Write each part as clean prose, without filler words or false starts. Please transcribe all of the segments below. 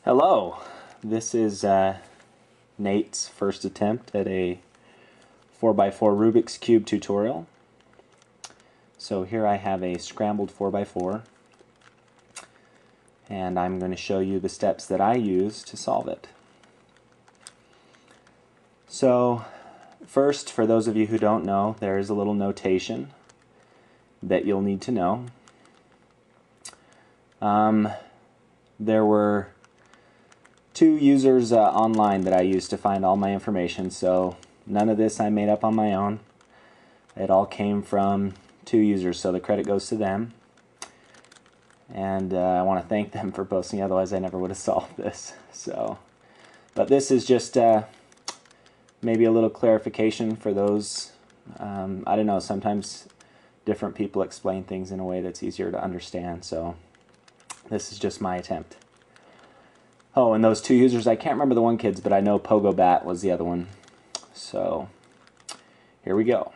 Hello, this is Nate's first attempt at a 4x4 Rubik's Cube tutorial. So here I have a scrambled 4x4 and I'm going to show you the steps that I use to solve it. So first, for those of you who don't know, there is a little notation that you'll need to know. There were two users online that I used to find all my information, so none of this I made up on my own. It all came from two users, so the credit goes to them. And I want to thank them for posting, otherwise I never would have solved this. But this is just maybe a little clarification for those, I don't know, sometimes different people explain things in a way that's easier to understand, so this is just my attempt. Oh, and those two users, I can't remember the one kid's, but I know Pogo Bat was the other one. So, here we go.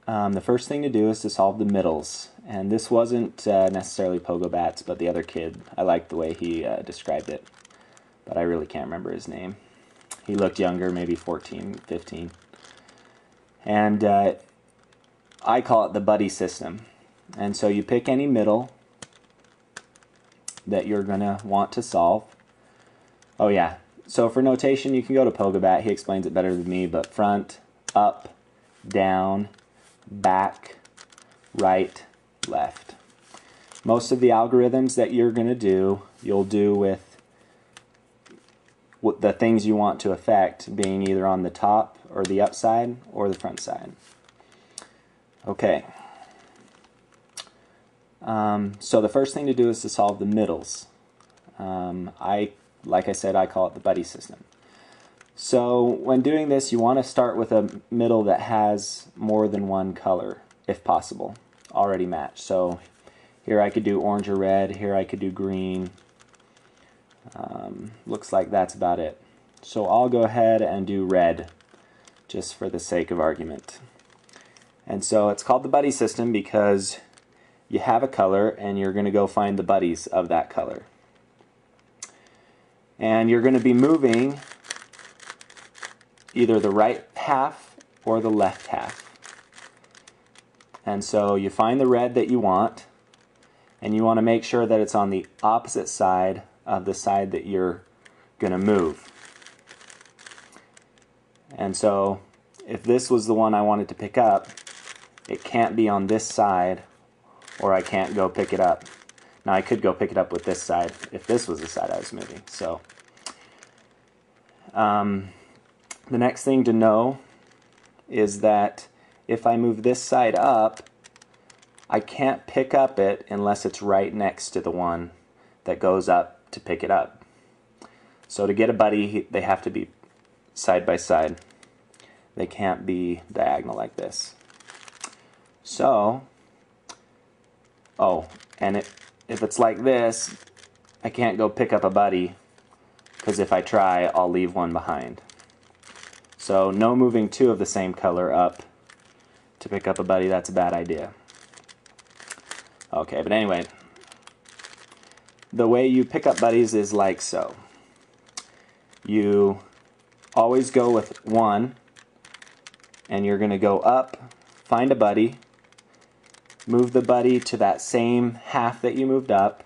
The first thing to do is to solve the middles. And this wasn't necessarily Pogo Bat's, but the other kid. I liked the way he described it. But I really can't remember his name. He looked younger, maybe 14, 15. And I call it the buddy system. And so you pick any middle that you're going to want to solve. Oh yeah, so for notation you can go to Pogo Bat. He explains it better than me, but front, up, down, back, right, left. Most of the algorithms that you're going to do, you'll do with the things you want to affect being either on the top or the up side or the front side. Okay. So the first thing to do is to solve the middles. Like I said, I call it the buddy system. So when doing this, you want to start with a middle that has more than one color, if possible, already matched. So here I could do orange or red, here I could do green. Looks like that's about it. So I'll go ahead and do red, just for the sake of argument. And so it's called the buddy system because you have a color and you're going to go find the buddies of that color. And you're going to be moving either the right half or the left half. And so you find the red that you want, and you want to make sure that it's on the opposite side of the side that you're going to move. And so if this was the one I wanted to pick up, it can't be on this side, or I can't go pick it up. Now I could go pick it up with this side if this was the side I was moving. So the next thing to know is that if I move this side up, I can't pick up it unless it's right next to the one that goes up to pick it up. So to get a buddy, they have to be side by side. They can't be diagonal like this. So and if it's like this, I can't go pick up a buddy, because if I try, I'll leave one behind. So no moving two of the same color up to pick up a buddy, that's a bad idea. Okay, but anyway, the way you pick up buddies is like so. You always go with one, and you're going to go up, find a buddy, move the buddy to that same half that you moved up,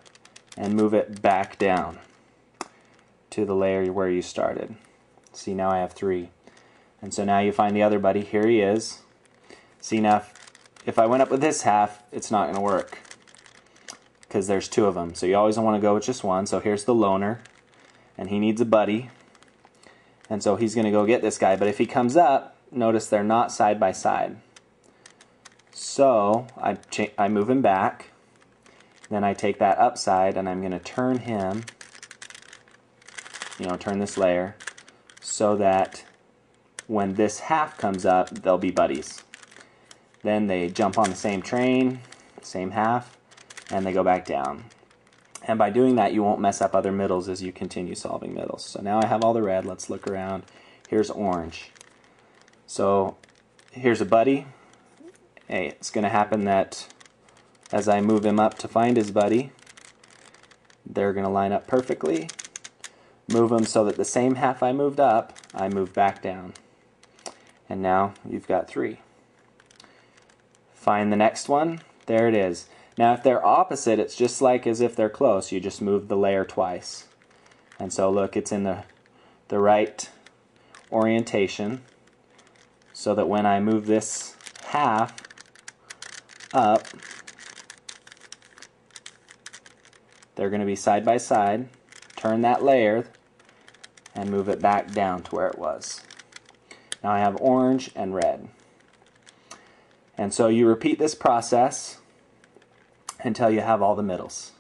and move it back down to the layer where you started. See, now I have three. And so now you find the other buddy. Here he is. See, now if I went up with this half, it's not going to work, because there's two of them. So you always want to go with just one. So here's the loner, and he needs a buddy. And so he's going to go get this guy. But if he comes up, notice they're not side by side. So I move him back, then I take that up side and I'm going to turn him, turn this layer, so that when this half comes up, they'll be buddies. Then they jump on the same train, same half, and they go back down. And by doing that, you won't mess up other middles as you continue solving middles. So now I have all the red. Let's look around. Here's orange. So here's a buddy. Hey, it's going to happen that as I move him up to find his buddy, they're going to line up perfectly. Move them so that the same half I moved up, I move back down. And now you've got 3. Find the next one. There it is. Now if they're opposite, it's just like as if they're close. You just move the layer twice. And so look, it's in the right orientation, so that when I move this half up, they're going to be side by side. Turn that layer and move it back down to where it was. Now I have orange and red. And so you repeat this process until you have all the middles.